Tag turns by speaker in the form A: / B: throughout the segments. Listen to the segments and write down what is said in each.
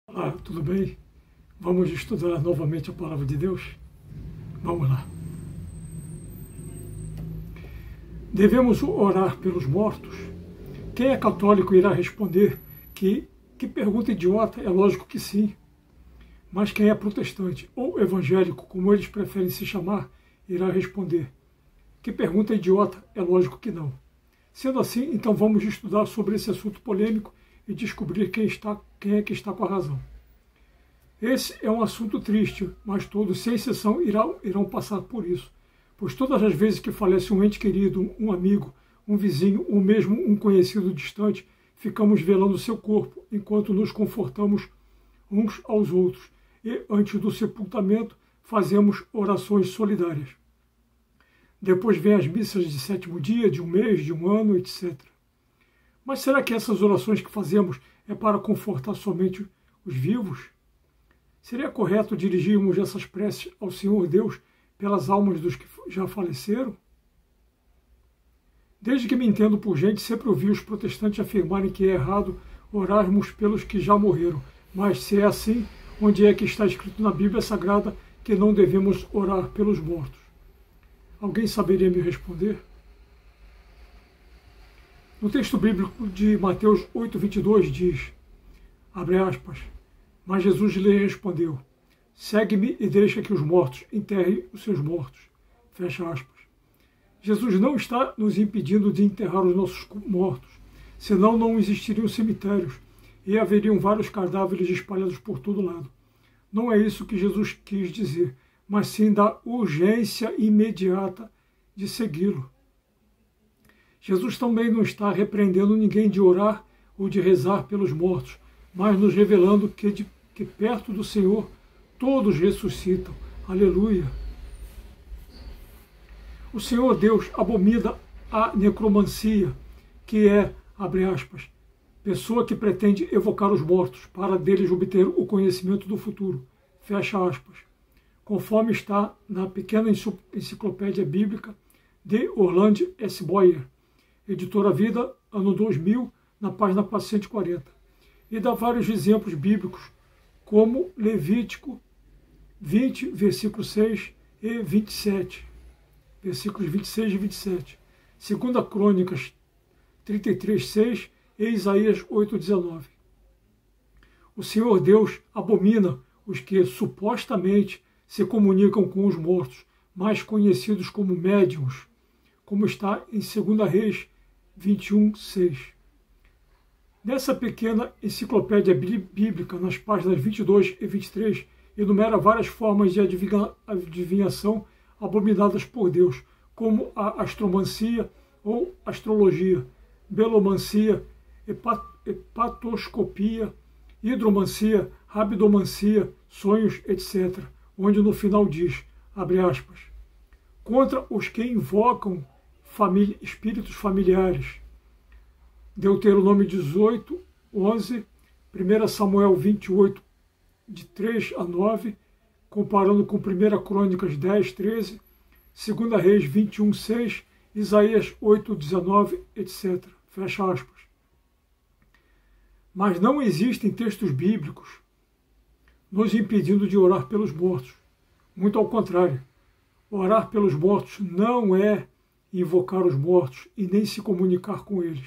A: Olá, tudo bem? Vamos estudar novamente a Palavra de Deus? Vamos lá. Devemos orar pelos mortos? Quem é católico irá responder que pergunta idiota, é lógico que sim. Mas quem é protestante ou evangélico, como eles preferem se chamar, irá responder que pergunta idiota, é lógico que não. Sendo assim, então vamos estudar sobre esse assunto polêmico e descobrir quem é que está com a razão. Esse é um assunto triste, mas todos, sem exceção, irão passar por isso. Pois todas as vezes que falece um ente querido, um amigo, um vizinho ou mesmo um conhecido distante, ficamos velando seu corpo enquanto nos confortamos uns aos outros e, antes do sepultamento, fazemos orações solidárias. Depois vem as missas de sétimo dia, de um mês, de um ano, etc. Mas será que essas orações que fazemos é para confortar somente os vivos? Seria correto dirigirmos essas preces ao Senhor Deus pelas almas dos que já faleceram? Desde que me entendo por gente, sempre ouvi os protestantes afirmarem que é errado orarmos pelos que já morreram. Mas se é assim, onde é que está escrito na Bíblia Sagrada que não devemos orar pelos mortos? Alguém saberia me responder? No texto bíblico de Mateus 8:22 diz, abre aspas, mas Jesus lhe respondeu, segue-me e deixa que os mortos enterrem os seus mortos. Fecha aspas. Jesus não está nos impedindo de enterrar os nossos mortos, senão não existiriam cemitérios e haveriam vários cadáveres espalhados por todo lado. Não é isso que Jesus quis dizer, mas sim da urgência imediata de segui-lo. Jesus também não está repreendendo ninguém de orar ou de rezar pelos mortos, mas nos revelando que perto do Senhor todos ressuscitam. Aleluia! O Senhor Deus abomina a necromancia, que é, abre aspas, pessoa que pretende evocar os mortos para deles obter o conhecimento do futuro. Fecha aspas. Conforme está na pequena enciclopédia bíblica de Orland S. Boyer, editora Vida, ano 2000, na página 440. E dá vários exemplos bíblicos, como Levítico 20, versículo 6 e 27, versículos 26 e 27, 2 Crônicas 33, 6 e Isaías 8:19. O Senhor Deus abomina os que supostamente se comunicam com os mortos, mais conhecidos como médiuns, como está em 2 Reis 21, 6. Nessa pequena enciclopédia bíblica, nas páginas 22 e 23, enumera várias formas de adivinhação abominadas por Deus, como a astromancia ou astrologia, belomancia, hepatoscopia, hidromancia, rabidomancia, sonhos, etc., onde no final diz, abre aspas, contra os que invocam espíritos familiares. Deuteronômio 18, 11, 1 Samuel 28, de 3 a 9, comparando com 1 Crônicas 10, 13, 2 Reis 21, 6, Isaías 8, 19, etc. Fecha aspas. Mas não existem textos bíblicos nos impedindo de orar pelos mortos. Muito ao contrário, orar pelos mortos não é invocar os mortos e nem se comunicar com eles.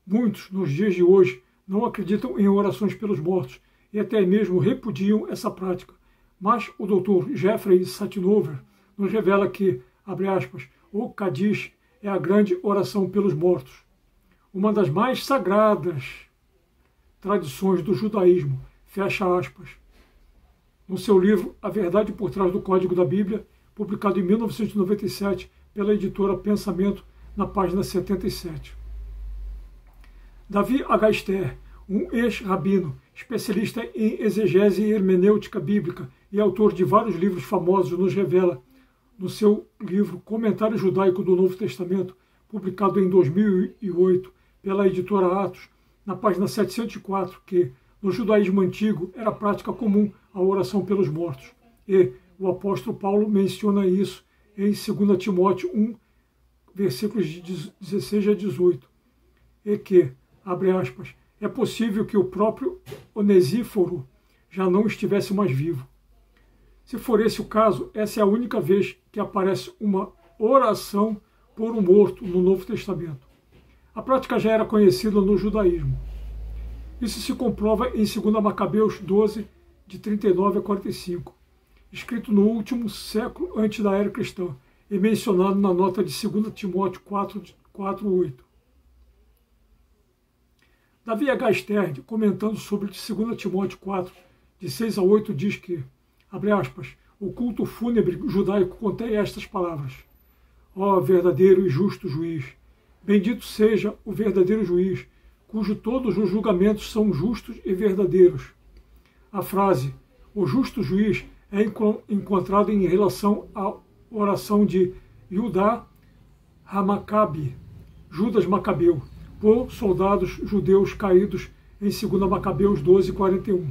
A: Muitos, nos dias de hoje, não acreditam em orações pelos mortos e até mesmo repudiam essa prática. Mas o Dr. Jeffrey Satinover nos revela que, abre aspas, o Kadish é a grande oração pelos mortos, uma das mais sagradas tradições do judaísmo, fecha aspas. No seu livro A Verdade por Trás do Código da Bíblia, publicado em 1997 pela editora Pensamento, na página 77. Davi H. Ster, um ex-rabino, especialista em exegese e hermenêutica bíblica e autor de vários livros famosos, nos revela, no seu livro Comentário Judaico do Novo Testamento, publicado em 2008 pela editora Atos, na página 704, que, no judaísmo antigo, era prática comum a oração pelos mortos. E o apóstolo Paulo menciona isso em 2 Timóteo 1, versículos de 16 a 18. E que, abre aspas, É possível que o próprio Onesíforo já não estivesse mais vivo. Se for esse o caso, essa é a única vez que aparece uma oração por um morto no Novo Testamento. A prática já era conhecida no judaísmo. Isso se comprova em 2 Macabeus 12, de 39 a 45, escrito no último século antes da era cristã e mencionado na nota de 2 Timóteo 4:8. Davi H. Stern, comentando sobre 2 Timóteo 4, de 6 a 8, diz que, abre aspas, o culto fúnebre judaico contém estas palavras: ó verdadeiro e justo juiz, bendito seja o verdadeiro juiz, cujo todos os julgamentos são justos e verdadeiros. A frase, o justo juiz, é encontrada em relação à oração de Yudá Hamacabi, Judas Macabeu, por soldados judeus caídos em 2 Macabeus 12:41.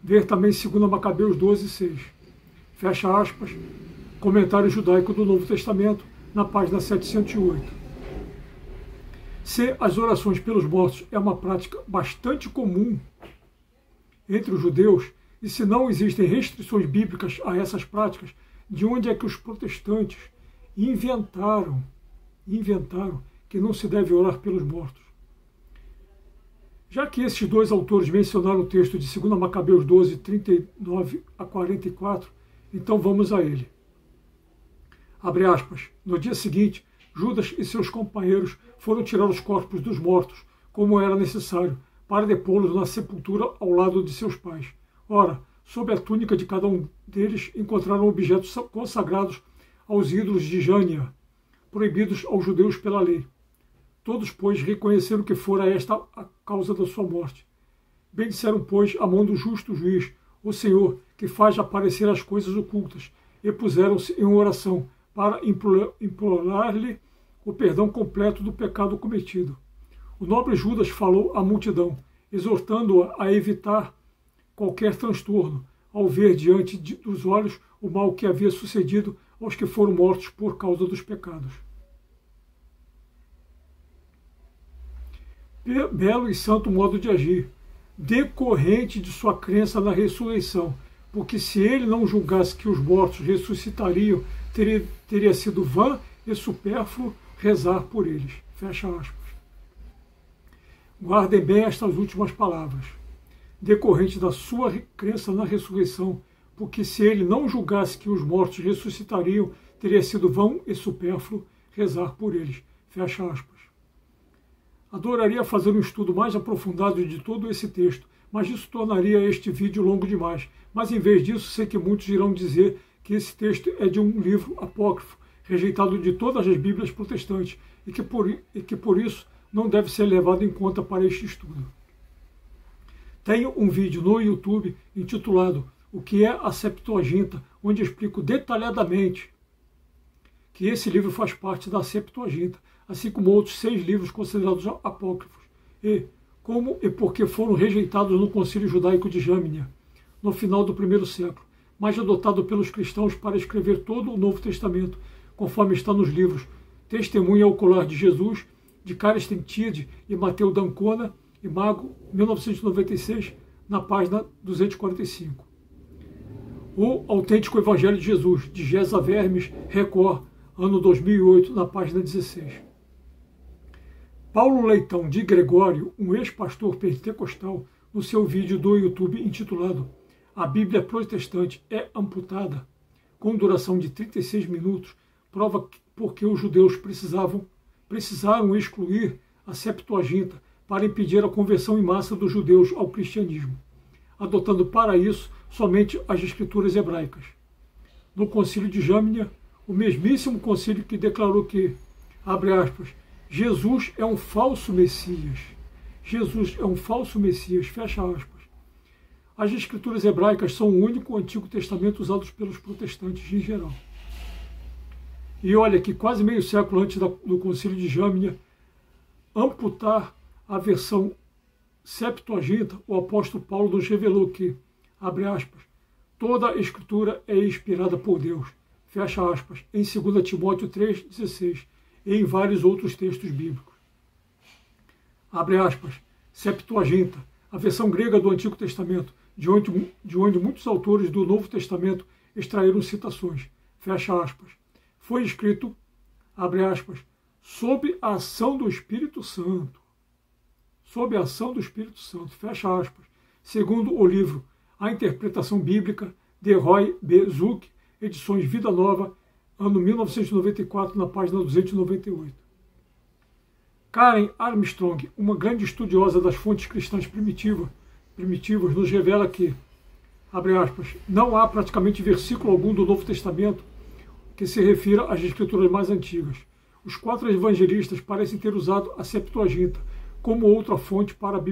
A: Ver também 2 Macabeus 12:6. Fecha aspas, comentário judaico do Novo Testamento, na página 708. Se as orações pelos mortos é uma prática bastante comum entre os judeus, e se não existem restrições bíblicas a essas práticas, de onde é que os protestantes inventaram que não se deve orar pelos mortos? Já que esses dois autores mencionaram o texto de 2 Macabeus 12, 39 a 44, então vamos a ele. Abre aspas. No dia seguinte, Judas e seus companheiros foram tirar os corpos dos mortos, como era necessário, para depô-los na sepultura ao lado de seus pais. Ora, sob a túnica de cada um deles encontraram objetos consagrados aos ídolos de Jânia, proibidos aos judeus pela lei. Todos, pois, reconheceram que fora esta a causa da sua morte. Bendiceram, pois, a mão do justo juiz, o Senhor, que faz aparecer as coisas ocultas, e puseram-se em oração para implorar-lhe o perdão completo do pecado cometido. O nobre Judas falou à multidão, exortando-a a evitar qualquer transtorno, ao ver diante dos olhos o mal que havia sucedido aos que foram mortos por causa dos pecados. Belo e santo modo de agir, decorrente de sua crença na ressurreição, porque se ele não julgasse que os mortos ressuscitariam, teria sido vã e supérfluo rezar por eles. Fecha aspas. Guardem bem estas últimas palavras. Decorrente da sua crença na ressurreição, porque se ele não julgasse que os mortos ressuscitariam, teria sido vão e supérfluo rezar por eles. Fecha aspas. Adoraria fazer um estudo mais aprofundado de todo esse texto, mas isso tornaria este vídeo longo demais. Mas em vez disso, sei que muitos irão dizer que esse texto é de um livro apócrifo, rejeitado de todas as Bíblias protestantes, e que por isso não deve ser levado em conta para este estudo. Tenho um vídeo no YouTube intitulado O que é a Septuaginta, onde explico detalhadamente que esse livro faz parte da Septuaginta, assim como outros 6 livros considerados apócrifos, e como e por que foram rejeitados no Concílio Judaico de Jamnia, no final do primeiro século, mas adotado pelos cristãos para escrever todo o Novo Testamento, conforme está nos livros Testemunha Ocular de Jesus, de Carsten Tiede e Mateu d'Ancona, e Mago, 1996, na página 245. O Autêntico Evangelho de Jesus, de Gesa Vermes, Record, ano 2008, na página 16. Paulo Leitão de Gregório, um ex-pastor pentecostal, no seu vídeo do YouTube intitulado A Bíblia Protestante é Amputada, com duração de 36 minutos, prova porque os judeus precisaram excluir a Septuaginta para impedir a conversão em massa dos judeus ao cristianismo, adotando para isso somente as escrituras hebraicas. No Concílio de Jamnia, o mesmíssimo concílio que declarou que, abre aspas, Jesus é um falso Messias. Jesus é um falso Messias, fecha aspas. As escrituras hebraicas são o único Antigo Testamento usado pelos protestantes em geral. E olha que quase meio século antes do Concílio de Jamnia, amputar a versão Septuaginta, o apóstolo Paulo nos revelou que, abre aspas, toda a escritura é inspirada por Deus, fecha aspas, em 2 Timóteo 3,16 e em vários outros textos bíblicos. Abre aspas, Septuaginta, a versão grega do Antigo Testamento, de onde muitos autores do Novo Testamento extraíram citações, fecha aspas. Foi escrito, abre aspas, sob a ação do Espírito Santo. Sob a ação do Espírito Santo, fecha aspas. Segundo o livro A Interpretação Bíblica, de Roy B. Zuck, edições Vida Nova, ano 1994, na página 298. Karen Armstrong, uma grande estudiosa das fontes cristãs primitivas, nos revela que, abre aspas, não há praticamente versículo algum do Novo Testamento que se refira às escrituras mais antigas. Os 4 evangelistas parecem ter usado a Septuaginta como outra fonte para a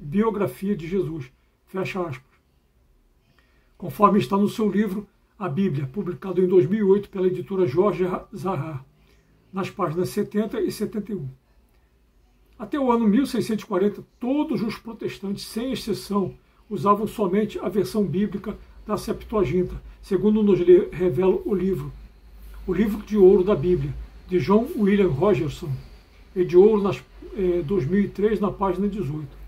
A: biografia de Jesus, fecha aspas. Conforme está no seu livro A Bíblia, publicado em 2008 pela editora Jorge Zahar, nas páginas 70 e 71. Até o ano 1640, todos os protestantes, sem exceção, usavam somente a versão bíblica da Septuaginta, segundo nos revela o livro de Ouro da Bíblia, de John William Rogerson, e de Ouro 2003, na página 18.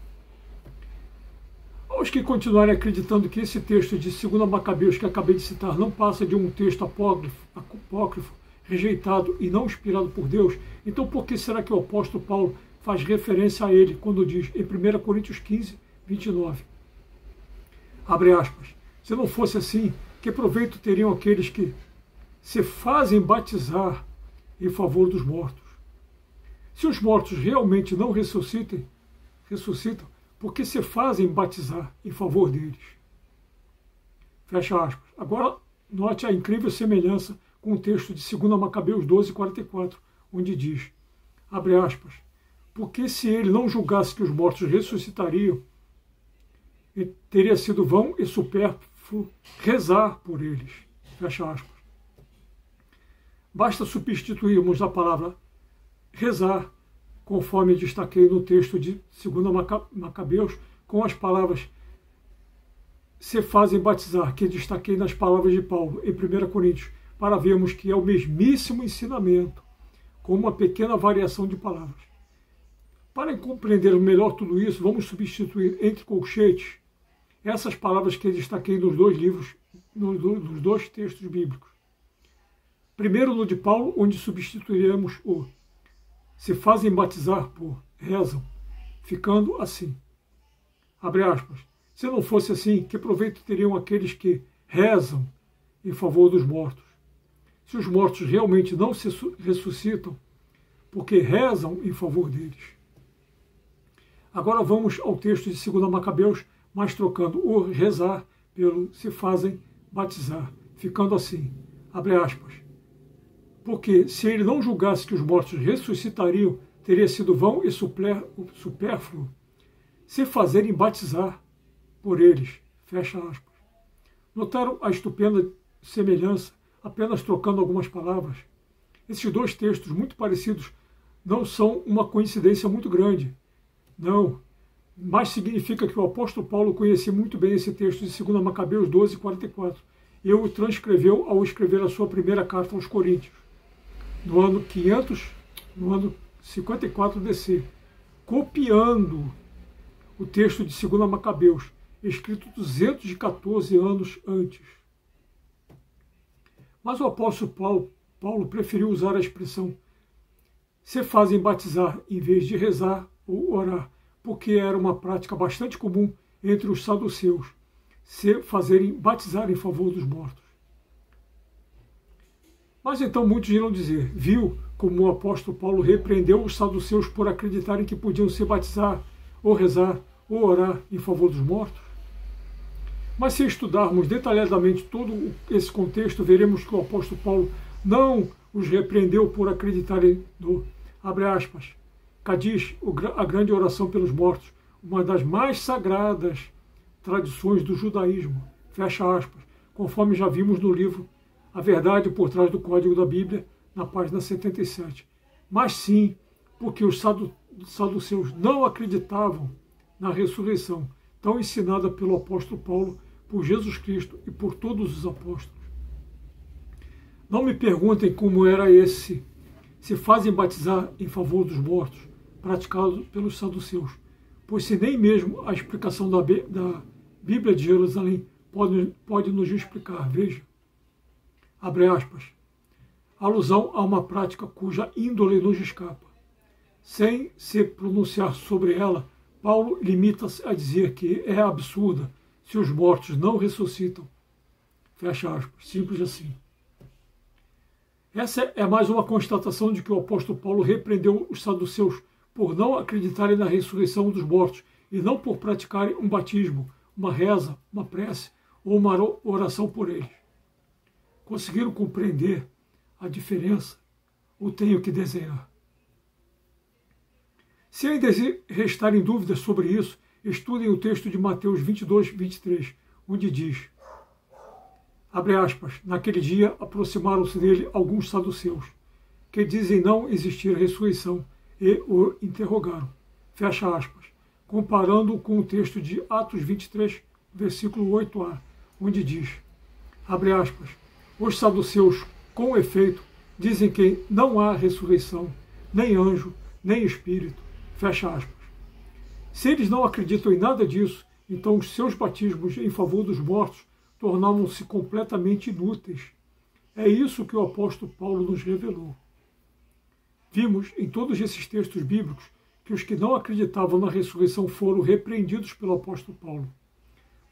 A: Aos que continuarem acreditando que esse texto de 2 Macabeus que acabei de citar não passa de um texto apócrifo, rejeitado e não inspirado por Deus, então por que será que o apóstolo Paulo faz referência a ele quando diz em 1 Coríntios 15, 29? Abre aspas. Se não fosse assim, que proveito teriam aqueles que se fazem batizar em favor dos mortos? Se os mortos realmente não ressuscitam, por que se fazem batizar em favor deles? Fecha aspas. Agora, note a incrível semelhança com o texto de 2 Macabeus 12, 44, onde diz, abre aspas, porque se ele não julgasse que os mortos ressuscitariam, teria sido vão e supérfluo rezar por eles. Fecha aspas. Basta substituirmos a palavra rezar, conforme destaquei no texto de 2 Macabeus, com as palavras se fazem batizar, que destaquei nas palavras de Paulo, em 1 Coríntios, para vermos que é o mesmíssimo ensinamento, com uma pequena variação de palavras. Para compreender melhor tudo isso, vamos substituir entre colchetes essas palavras que destaquei nos dois livros, nos dois textos bíblicos. Primeiro no de Paulo, onde substituiremos o se fazem batizar por rezam, ficando assim. Abre aspas. Se não fosse assim, que proveito teriam aqueles que rezam em favor dos mortos? Se os mortos realmente não se ressuscitam, porque rezam em favor deles. Agora vamos ao texto de 2 Macabeus, mas trocando o rezar pelo se fazem batizar, ficando assim, abre aspas. Porque se ele não julgasse que os mortos ressuscitariam, teria sido vão e supérfluo se fazerem batizar por eles, fecha aspas. Notaram a estupenda semelhança, apenas trocando algumas palavras? Esses dois textos muito parecidos não são uma coincidência muito grande. Não, mas significa que o apóstolo Paulo conhecia muito bem esse texto de 2 Macabeus 12, 44, e o transcreveu ao escrever a sua primeira carta aos Coríntios, no ano 54 DC, copiando o texto de 2 Macabeus, escrito 214 anos antes. Mas o apóstolo Paulo preferiu usar a expressão se fazem batizar em vez de rezar ou orar, porque era uma prática bastante comum entre os saduceus, se fazerem batizar em favor dos mortos. Mas então muitos irão dizer, viu como o apóstolo Paulo repreendeu os saduceus por acreditarem que podiam se batizar, ou rezar, ou orar em favor dos mortos? Mas se estudarmos detalhadamente todo esse contexto, veremos que o apóstolo Paulo não os repreendeu por acreditarem no, abre aspas, Cadiz, a grande oração pelos mortos, uma das mais sagradas tradições do judaísmo, fecha aspas, conforme já vimos no livro A Verdade por Trás do Código da Bíblia, na página 77. Mas sim, porque os saduceus não acreditavam na ressurreição, tão ensinada pelo apóstolo Paulo, por Jesus Cristo e por todos os apóstolos. Não me perguntem como era esse se fazem batizar em favor dos mortos, praticado pelos saduceus, pois se nem mesmo a explicação da Bíblia de Jerusalém pode nos explicar, veja. Abre aspas. Alusão a uma prática cuja índole nos escapa. Sem se pronunciar sobre ela, Paulo limita-se a dizer que é absurda se os mortos não ressuscitam. Fecha aspas. Simples assim. Essa é mais uma constatação de que o apóstolo Paulo repreendeu os saduceus por não acreditarem na ressurreição dos mortos e não por praticarem um batismo, uma reza, uma prece ou uma oração por eles. Conseguiram compreender a diferença ou tenho que desenhar? Se ainda restarem dúvidas sobre isso, estudem o texto de Mateus 22, 23, onde diz, abre aspas, naquele dia aproximaram-se dele alguns saduceus, que dizem não existir ressurreição, e o interrogaram, fecha aspas, comparando com o texto de Atos 23, versículo 8a, onde diz, abre aspas, os saduceus, com efeito, dizem que não há ressurreição, nem anjo, nem espírito, fecha aspas. Se eles não acreditam em nada disso, então os seus batismos em favor dos mortos tornavam-se completamente inúteis. É isso que o apóstolo Paulo nos revelou. Vimos em todos esses textos bíblicos que os que não acreditavam na ressurreição foram repreendidos pelo apóstolo Paulo,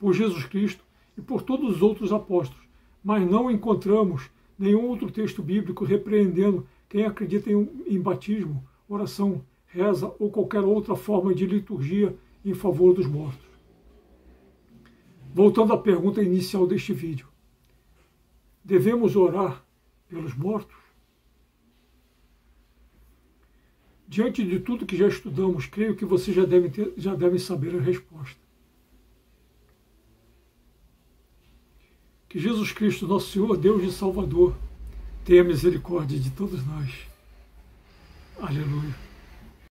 A: por Jesus Cristo e por todos os outros apóstolos, mas não encontramos nenhum outro texto bíblico repreendendo quem acredita em batismo, oração, reza ou qualquer outra forma de liturgia em favor dos mortos. Voltando à pergunta inicial deste vídeo. Devemos orar pelos mortos? Diante de tudo que já estudamos, creio que vocês já devem saber a resposta. Que Jesus Cristo, nosso Senhor, Deus e Salvador, tenha misericórdia de todos nós. Aleluia.